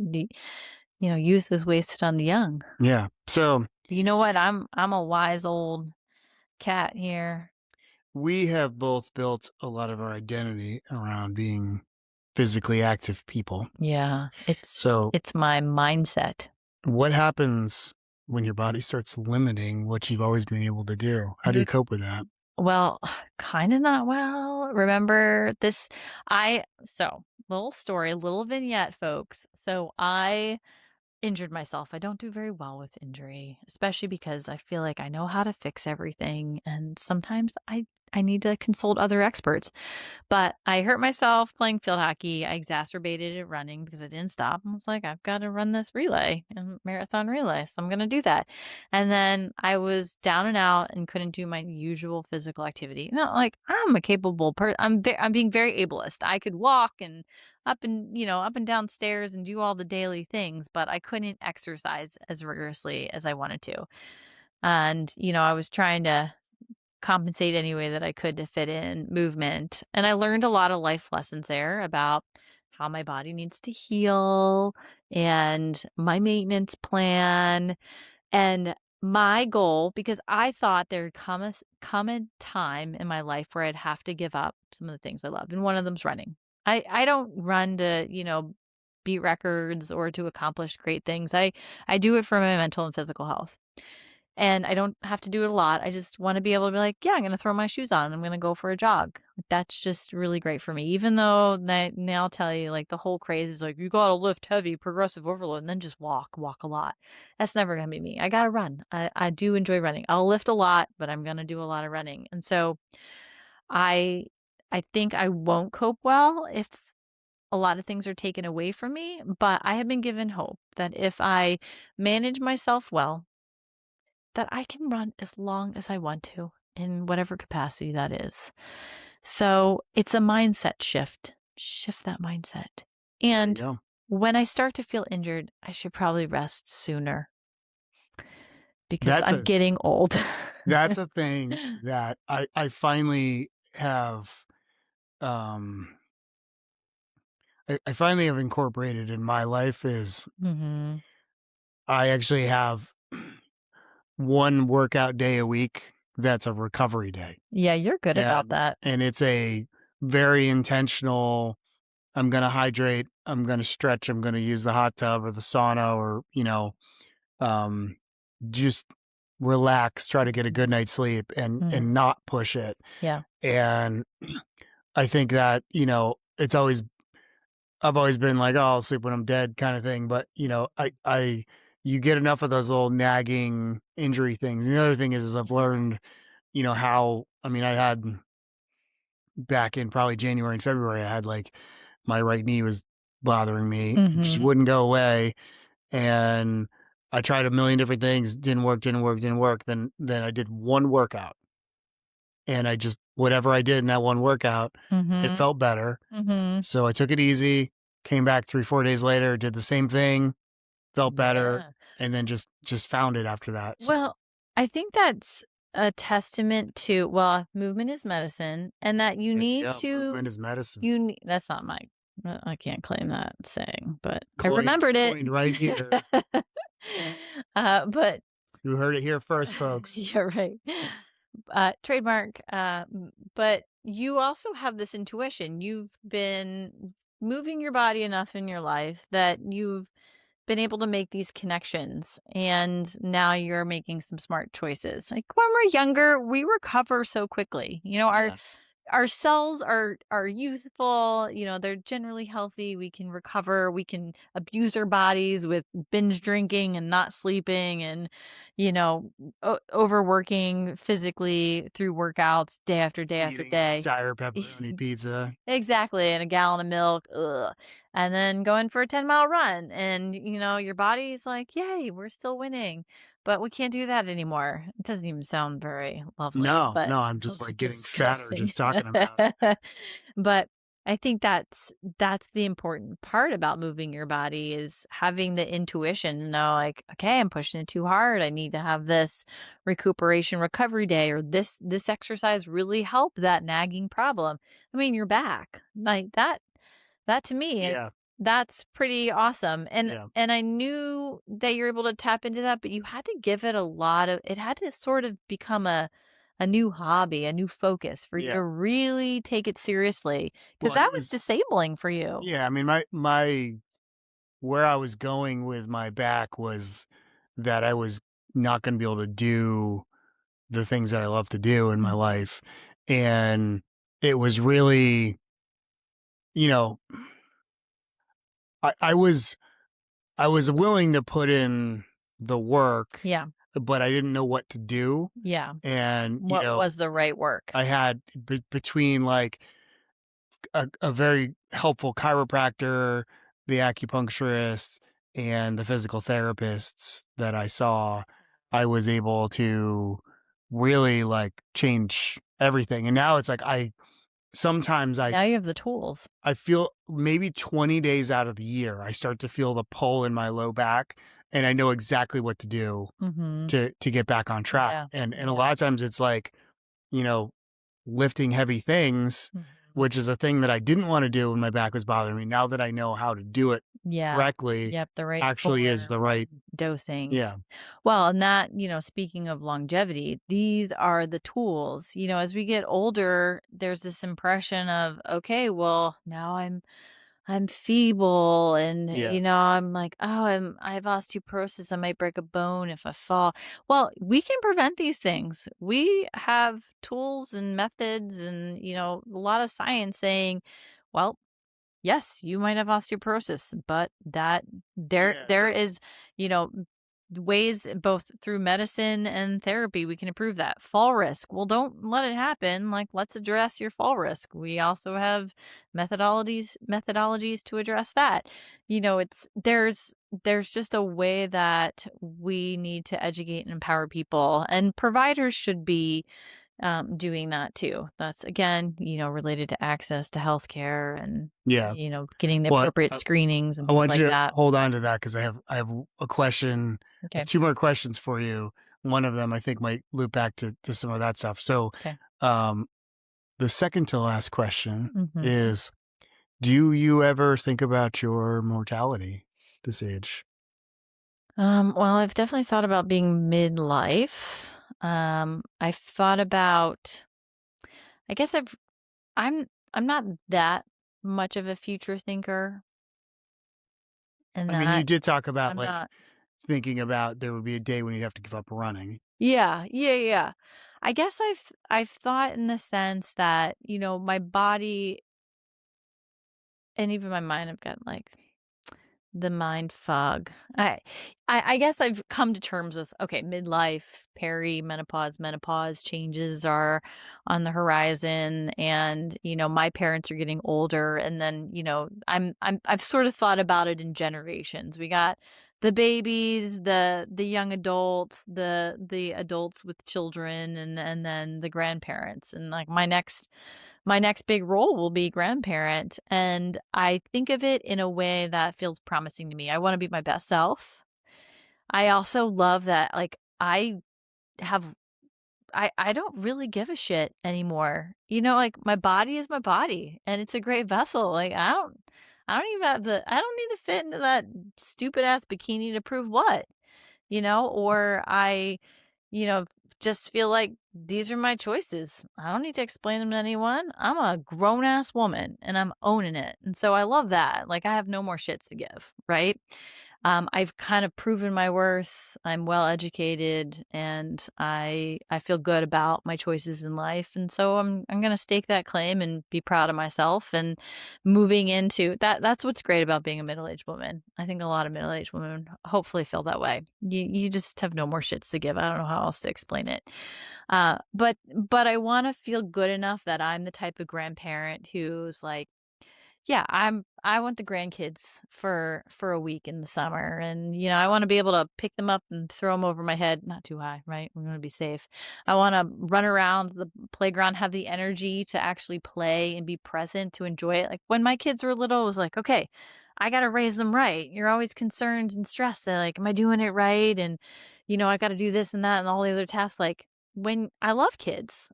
youth is wasted on the young. Yeah. So But you know what? I'm a wise old cat here. we have both built a lot of our identity around being physically active people. Yeah, So it's my mindset. what happens when your body starts limiting what you've always been able to do? How do you cope with that? Well, kind of not well. Remember this? Little story, little vignette, folks. So I injured myself. I don't do very well with injury, especially because I feel like I know how to fix everything. And sometimes I need to consult other experts. But I hurt myself playing field hockey. I exacerbated it running because I didn't stop. I was like, I've got to run this relay and marathon relay. So I'm going to do that. And then I was down and out and couldn't do my usual physical activity. No, like I'm a capable person. I'm being very ableist. I could walk and up and down stairs and do all the daily things, but I couldn't exercise as rigorously as I wanted to. And, I was trying to compensate any way that I could to fit in movement. And I learned a lot of life lessons there about how my body needs to heal and my maintenance plan and my goal, because I thought there'd come a time in my life where I'd have to give up some of the things I love. And one of them's running. I don't run to, beat records or to accomplish great things. I do it for my mental and physical health. And I don't have to do it a lot. I just want to be able to be like, yeah, I'm going to throw my shoes on. I'm going to go for a jog. That's just really great for me. Even though I'll tell you, like the whole craze is like, you got to lift heavy, progressive overload, and then just walk a lot. That's never going to be me. I got to run. I do enjoy running. I'll lift a lot, but I'm going to do a lot of running. And so I, I think I won't cope well if a lot of things are taken away from me, but I have been given hope that if I manage myself well, that I can run as long as I want to in whatever capacity that is. So it's a mindset shift. Shift that mindset. There you And go. when I start to feel injured, I should probably rest sooner because That's I'm a getting old. that's a thing that I finally have um I finally have incorporated in my life is hmm I actually have one workout day a week that's a recovery day. Yeah, you're good about And that. and it's a very intentional, I'm going to hydrate, I'm going to stretch, I'm going to use the hot tub or the sauna or, um just relax, try to get a good night's sleep and Mm, not push it. yeah. And I think that, it's always I've always been like, oh, I'll sleep when I'm dead kind of thing. But, you get enough of those little nagging injury things. And the other thing is I've learned, how, I mean, I had back in probably January and February, I had like my right knee was bothering me. It just Mhm. wouldn't go away. And I tried a million different things, didn't work, didn't work, didn't work. Then I did one workout and I just, whatever I did in that one workout, it Mhm. felt better. Mhm. So I took it easy, came back 3, 4 days later, did the same thing, felt better, Yeah. and then just found it after that. So Well, I think that's a testament to, well, movement is medicine, and that you need yeah, to movement is medicine. that's not my I can't claim that saying, but I Coined remembered it. coined right here. But You heard it here first, folks. you're right. Trademark. But you also have this intuition. You've been moving your body enough in your life that you've been able to make these connections, and now you're making some smart choices. Like when we're younger, we recover so quickly. Yes. Our cells are youthful, they're generally healthy. We can recover, we can abuse our bodies with binge drinking and not sleeping and, you know, overworking physically through workouts day after day after Eating an day. entire pepperoni pizza. Exactly, and a gallon of milk, ugh, and then going for a 10-mile run, and, your body's like, "Yay, we're still winning," but we can't do that anymore. It doesn't even sound very lovely, No, but no, I'm just it's like getting fatter disgusting. just talking about it. But I think that's the important part about moving your body is having the intuition to know, like, "Okay, I'm pushing it too hard. I need to have this recuperation recovery day," or this exercise really helped that nagging problem. I mean, you're back. Like that to me, Yeah, that's pretty awesome. And yeah, and I knew that you're able to tap into that, but you had to give it it had to sort of become a new hobby, a new focus for you yeah. to really take it seriously because Well, and that it was was disabling for you. yeah, I mean, my where I was going with my back was that I was not gonna be able to do the things that I love to do in my Mhm. life, and it was really, you know, I I was willing to put in the work, Yeah. but I didn't know what to do, Yeah. and, What was the right work? I had between, like, a very helpful chiropractor, the acupuncturist, and the physical therapists that I saw, I was able to really, like, change everything, and now it's like sometimes Now you have the tools. I feel maybe 20 days out of the year, I start to feel the pull in my low back, and I know exactly what to do Mhm. to get back on track, Yeah. and a Yeah. lot of times it's like, you know, lifting heavy things, Mhm. which is a thing that I didn't wanna do when my back was bothering me. Now that I know how to do it Yeah. correctly, Yep, the right actually is form the right and dosing. yeah, Well, and that, speaking of longevity, these are the tools. As we get older, there's this impression of, okay, well, now I'm feeble and yeah, I'm like, oh, I have osteoporosis. I might break a bone if I fall. Well, we can prevent these things. We have tools and methods and, a lot of science saying, well, yes, you might have osteoporosis, but that yeah, there so is, you know, ways both through medicine and therapy we can improve that. Fall risk. Well, don't let it happen. Like let's address your fall risk. We also have methodologies to address that. There's just a way that we need to educate and empower people, and providers should be doing that too. That's again, related to access to healthcare and, yeah. getting the Well, appropriate screenings and I things want like you to that. hold on to that because I have a question. I have Okay. 2 more questions for you. One of them I think might loop back to some of that stuff. So, Okay. um, the second to last question Hmm. is, do you ever think about your mortality this age? Well, I've definitely thought about being midlife. I've thought about, I guess I'm not that much of a future thinker and I mean, you that did talk about, I'm like, not. thinking about there would be a day when you'd have to give up running. Yeah, yeah, yeah. I guess I've thought in the sense that, my body And even my mind, I've got like the mind fog. I guess I've come to terms with, okay, midlife, perimenopause, menopause changes are on the horizon, and my parents are getting older, and then I've sort of thought about it in generations. We got the babies, the young adults, the adults with children, and then the grandparents, and like my next big role will be grandparent. And I think of it in a way that feels promising to me. I want to be my best self. I also love that, like, have, I don't really give a shit anymore. Like my body is my body and it's a great vessel. Like I don't even I don't need to fit into that stupid ass bikini to prove what, or you know, just feel like these are my choices. I don't need to explain them to anyone. I'm a grown ass woman and I'm owning it. And so I love that. Like I have no more shits to give, right? I've kind of proven my worth. I'm well educated and I feel good about my choices in life. And so I'm gonna stake that claim and be proud of myself. And moving into that's what's great about being a middle-aged woman. I think a lot of middle-aged women hopefully feel that way. You just have no more shits to give. I don't know how else to explain it. But I want to feel good enough that I'm the type of grandparent who's like, yeah, I want the grandkids for a week in the summer, and I want to be able to pick them up and throw them over my head, not too high, right? We're going to be safe. I want to run around the playground, have the energy to actually play and be present to enjoy it. Like when my kids were little, it was like, okay, I got to raise them right. You're always concerned and stressed that like, am I doing it right? And I got to do this and that and all the other tasks. Like when I love kids,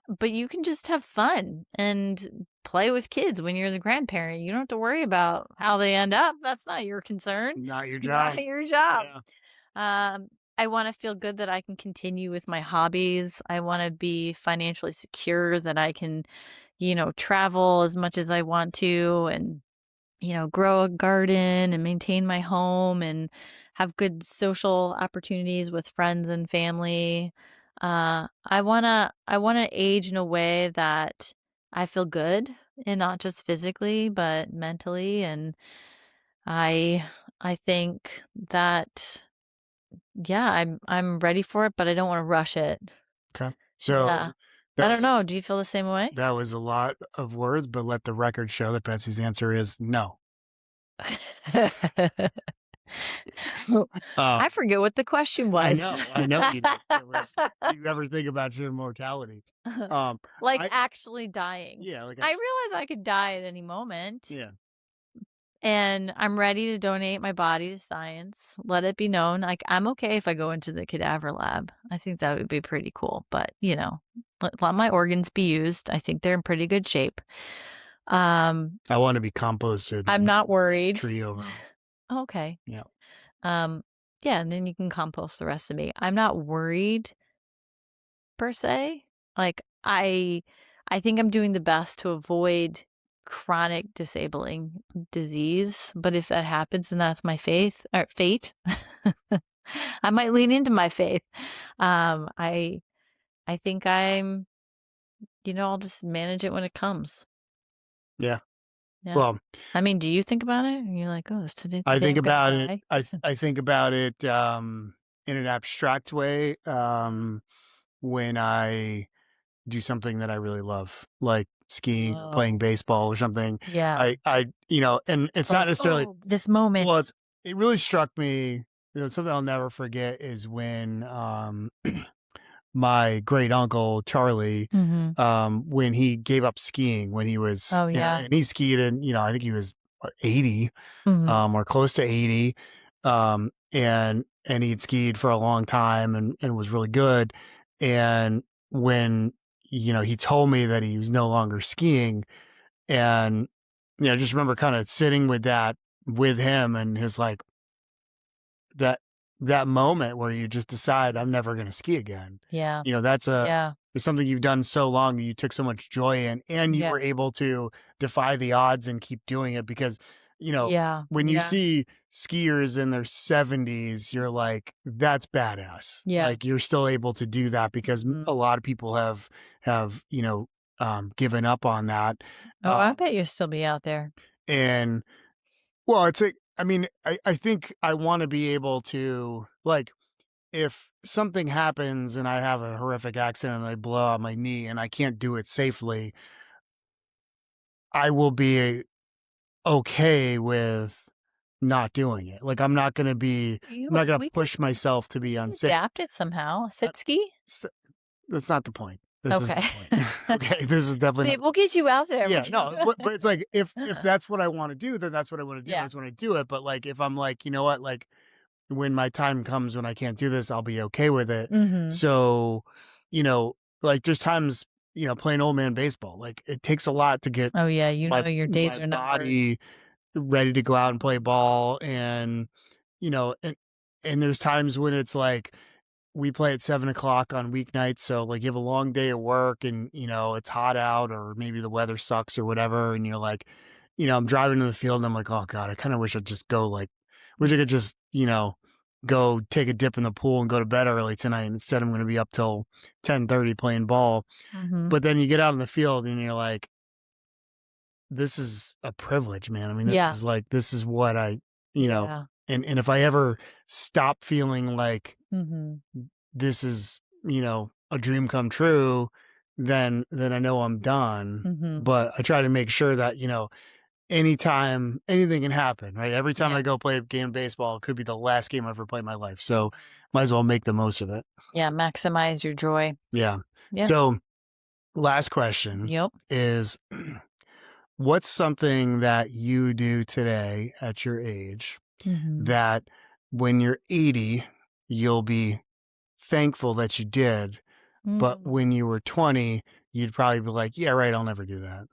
but you can just have fun and play with kids when you're the grandparent. You don't have to worry about how they end up. That's not your concern. Not your Not job. your job. Yeah. I want to feel good that I can continue with my hobbies. I want to be financially secure, that I can, travel as much as I want to, and grow a garden and maintain my home and have good social opportunities with friends and family. I wanna age in a way that I feel good, and not just physically, but mentally. And I think that, yeah, I'm ready for it, but I don't want to rush it. Okay. Yeah. So I don't that's know. Do you feel the same way? that was a lot of words, but let the record show that Betsy's answer is no. I Um, forget what the question was. I know you did. It was, do you ever think about your mortality? Um, Like I actually dying. yeah, like I realize I could die at any moment, yeah, and I'm ready to donate my body to science. Let it be known. Like I'm okay if I go into the cadaver lab. I think that would be pretty cool. But let my organs be used. I think they're in pretty good shape. Um, I want to be composted I'm in not a worried. tree over me. Okay. Yeah. Um, yeah, and then you can compost the rest of me. I'm not worried per se. Like I think I'm doing the best to avoid chronic disabling disease, but if that happens, then that's my fate. I might lean into my faith. I think I'll just manage it when it comes. Yeah. Yeah. Well, I mean, do you think about it? And you're like, oh, is today the I day think I'm gonna about it. die? I think about it in an abstract way when I do something that I really love, like skiing or playing Oh, baseball or something. yeah. And it's It's not like, necessarily, oh, this well, moment. it really struck me. Something I'll never forget is when my great uncle Charlie, Hmm. when he gave up skiing when he was, Oh yeah. and he skied in, I think he was 80, Hmm. or close to 80, and he'd skied for a long time and was really good. And when he told me that he was no longer skiing, and I just remember kind of sitting with that with him, and his like that that moment where you just decide I'm never going to ski again. Yeah. That's Yeah. it's something you've done so long that you took so much joy in, and you Yeah. were able to defy the odds and keep doing it because, Yeah. when you Yeah. see skiers in their 70s, you're like, that's badass. Yeah. Like you're still able to do that because Mhm. a lot of people have given up on that. Oh, I Um, bet you'll still be out there. And well, it's like, I mean, I think I want to be able to, like, if something happens and I have a horrific accident and I blow out my knee and I can't do it safely, I will be okay with not doing it. Like, I'm not gonna We could push myself to we be could unsafe. adapt it somehow. Uh, Sit ski? s That's not the point. This isn't Okay. the point. Okay, this is definitely not Babe, the we'll point. get you out there. We'll Yeah, get you no, but it's like, if that's what I wanna do, then that's what I wanna do, Yeah. that's when I do it, but, like, if I'm like, "You know what?" Like, when my time comes when I can't do this, I'll be okay with it. Mhm. So, like, there's times, playing old man baseball, like, it takes a lot to get Oh, yeah, your my days are numbered. body ready to go out and play ball, and, you know, and there's times when it's like, we play at 7 o'clock on weeknights. So, like, you have a long day of work and, it's hot out or maybe the weather sucks or whatever. And you're like, I'm driving to the field and I'm like, oh God, I kind of wish I'd just go, like, wish I could just, go take a dip in the pool and go to bed early tonight. Instead, I'm going to be up till 10:30 playing ball. Mhm. But then you get out in the field and you're like, this is a privilege, man. I mean, Yeah. this is what Yeah. and if I ever stop feeling like Mhm. this is, a dream come true, then I know I'm done. Mhm. But I try to make sure that, anytime anything can happen, right? Every time Yeah. I go play a game of baseball, it could be the last game I ever play in my life. So might as well make the most of it. Yeah, maximize your joy. Yeah. Yeah. So last question Yep. is what's something that you do today at your age Mhm. that when you're 80, you'll be thankful that you did, but Mm. when you were 20, you'd probably be like, "Yeah, right, I'll never do that."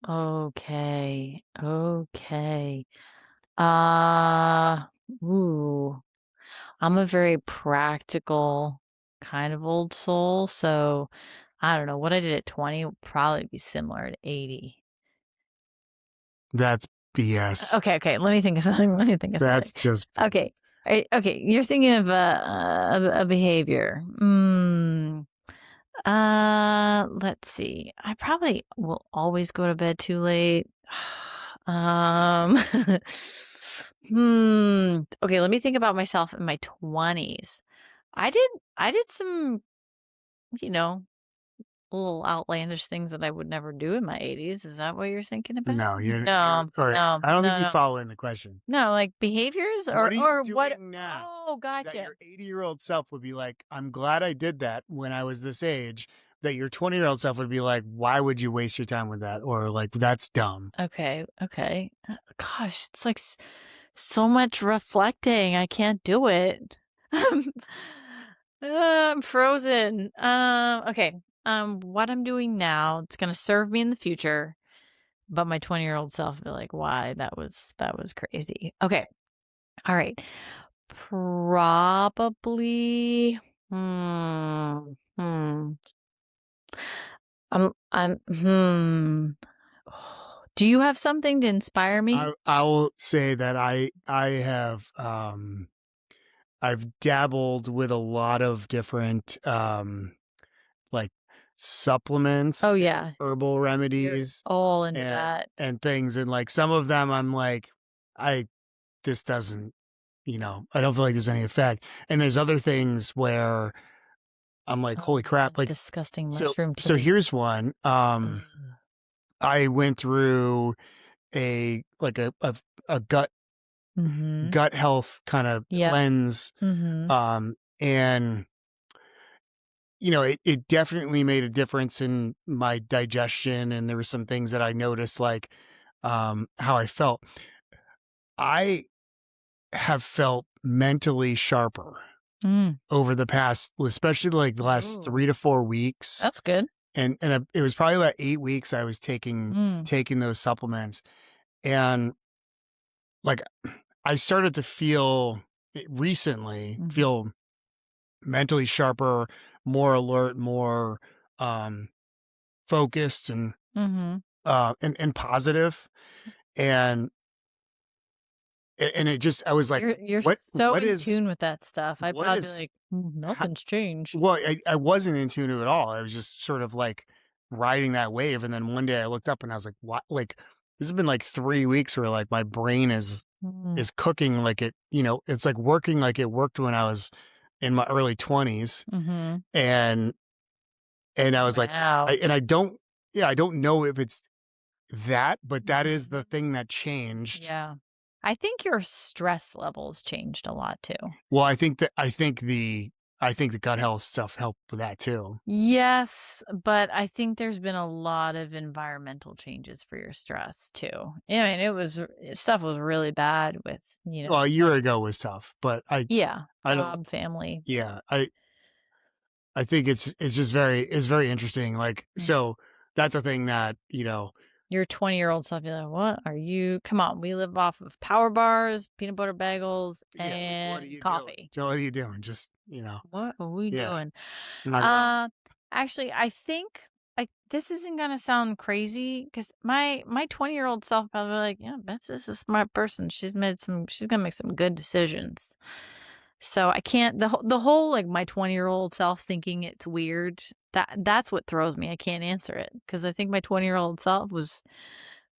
Okay. Okay. Uh, ooh. I'm a very practical kind of old soul, so I don't know. What I did at 20 will probably be similar at 80. That's BS. Okay, okay. Let me think of something. Let me think of something. That's just BS. Okay. Okay, you're thinking of a behavior. Let's see. I probably will always go to bed too late. Um, okay, let me think about myself in my 20s. I did I did some, you know, little outlandish things that I would never do in my 80s. Is that what you're thinking about? No, you're No, all right. no, I don't think no, you no. follow in the question. No, like behaviors What are you or what? doing now Oh, that gotcha. your 80-year-old self would be like, "I'm glad I did that when I was this age," that your 20-year-old self would be like, "Why would you waste your time with that?" Or like, "That's dumb." Okay, okay. Gosh, it's like so much reflecting. I can't do it. I'm frozen. Okay. What I'm doing now, it's gonna serve me in the future, but my 20-year-old self will be like, why? That was crazy. Okay. All right. Probably. Hmm. Hmm. Do you have something to inspire me? I will say that I have I've dabbled with a lot of different like Oh supplements and yeah, herbal you're remedies all into and that. things, and like some of them I'm like, I this doesn't, I don't feel like there's any effect. And there's other things where I'm like, Oh holy yeah, crap. Like, disgusting so mushroom so tea. here's one. Ugh. I went through a Mhm. gut health kind of Yep. cleanse. Mhm. And it definitely made a difference in my digestion. And there were some things that I noticed, like how I felt. I have felt mentally sharper Mm. over the past, especially like the last Ooh, 3 to 4 weeks. that's good. And it was probably about 8 weeks I was taking Mm. those supplements. And like, I started to recently Mhm. feel mentally sharper, more alert, more um, focused, and Mhm. and positive. And it just, I was like, You're so what in is tune with that stuff. I'd what probably be is like, ha-" nothing's changed." well, I wasn't in tune at all. I was just sort of like riding that wave. And then one day I looked up and I was like, what? Like, this has been like 3 weeks where like my brain Mm. is cooking like it, it's like working like it worked when I was in my early 20s. Mhm. And I was like, Wow. I don't, yeah, I don't know if it's that, but that is the Mhm. thing that changed. Yeah. I think your stress levels changed a lot too. Well, I think the gut health stuff helped with that too. Yes, but I think there's been a lot of environmental changes for your stress too. I mean, stuff was really bad with, Well, a year like, ago was tough, but yeah, I don't, job, family. yeah, I think it's just it's very interesting. Like, Yeah. so that's a thing that, Your 20-year-old self, you're like, what are you? Come on, we live off of power bars, peanut butter bagels, yeah, like, what are and you doing? coffee. Joe, what are you doing? Just, What are we yeah, doing? knock it off. Uh, Actually, I think like this isn't gonna sound crazy because my 20-year-old self probably like, yeah, Betsy's a smart person. She's gonna make some good decisions. So I can't the whole like my 20-year-old self thinking it's weird. That's what throws me. I can't answer it because I think my 20-year-old self was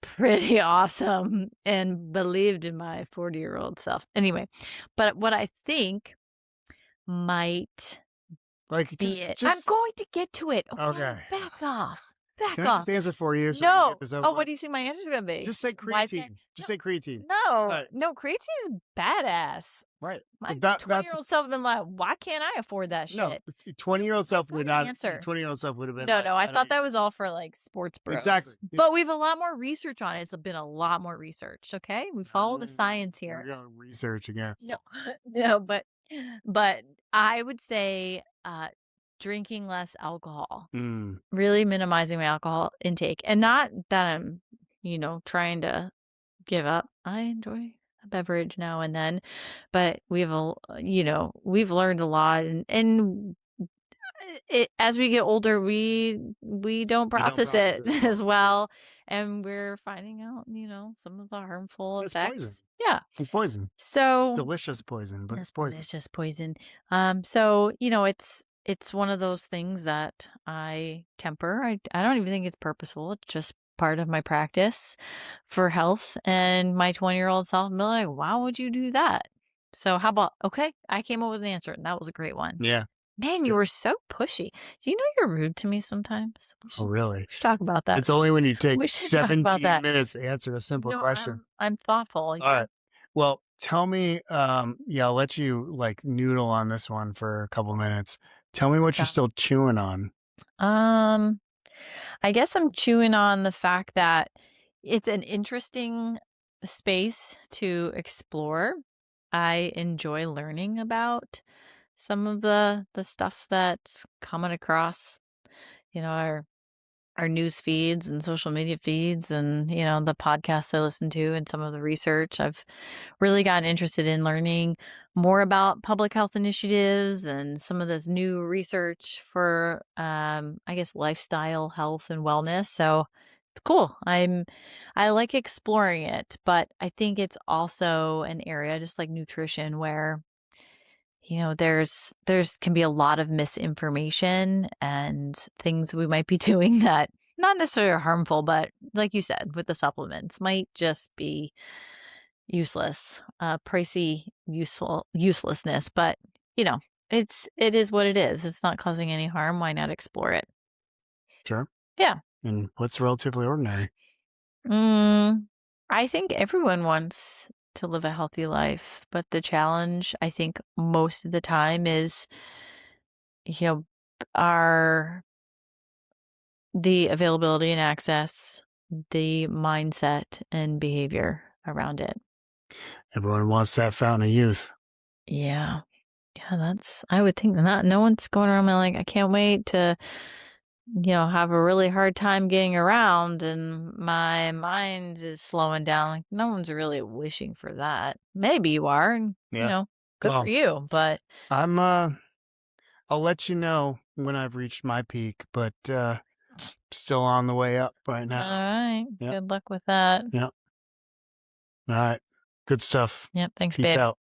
pretty awesome and believed in my 40-year-old self. Anyway, but what I think might Like, be it. I'm going to get to it, okay? okay. Back off. Back Can I just off. answer for you so we can get No. this over Oh, what with? do you think my answer's gonna be? Just say Why is it creatine. no, Just say creatine. All no, right. no, creatine is badass. Right. My But that's 20-year-old self been like, why can't I afford that no, shit? 20-year-old That's self not would an not, answer. 20-year-old self would have been No, like, no, I I don't thought need that that. was all for like sports Exactly. bros. But we have a lot more research on it. It's been a lot more research, okay? We follow the science Here we here. go. Research again. No, no, but I would say drinking less alcohol. Mm. Really minimizing my alcohol intake, and not that I'm, trying to give up. I enjoy a beverage now and then, but we've learned a lot, and as we get older, we don't You don't process process it it as as well. well, and we're finding out, some of the harmful It's poison. effects. Yeah. It's poison. So Delicious poison, but it's it's poison. delicious poison. So, it's one of those things that I temper. I don't even think it's purposeful. It's just part of my practice for health. And my 20-year-old self will be like, why would you do that? So how about okay, I came up with an answer, and that was a great one. Yeah. It's Man, you good. were so pushy. Do you know you're rude to me sometimes? We Oh, should, really? we should talk about that. It's only when you take We should talk about 17 that. minutes to answer a simple No, question. I'm thoughtful. All right. Well, tell me, yeah, I'll let you like noodle on this one for a couple minutes. Tell me what you're Okay. still chewing on. Um I guess I'm chewing on the fact that it's an interesting space to explore. I enjoy learning about some of the stuff that's coming across, our news feeds and social media feeds and, the podcasts I listen to and some of the research. I've really gotten interested in learning more about public health initiatives and some of this new research for, I guess, lifestyle health and wellness. So it's cool. I like exploring it, but I think it's also an area just like nutrition where there's can be a lot of misinformation and things we might be doing that not necessarily are harmful, but like you said, with the supplements might just be useless, pricey, uselessness. But it is what it is. It's not causing any harm. Why not explore it? Sure. Yeah. And what's relatively ordinary? Mm, I think everyone wants to live a healthy life, but the challenge, I think, most of the time is, you know, our the availability and access, the mindset and behavior around it. Everyone wants that fountain of youth. Yeah. Yeah, I would think not no one's going around being like, I can't wait to, have a really hard time getting around and my mind is slowing down. Like no one's really wishing for that. Maybe you are, and Yeah. good for Well, you. But I'm I'll let you know when I've reached my peak, but still on the way up right all now. right. Yep. Good luck with that. Yep. All right. Good stuff. Yep. Thanks, Peace babe. out.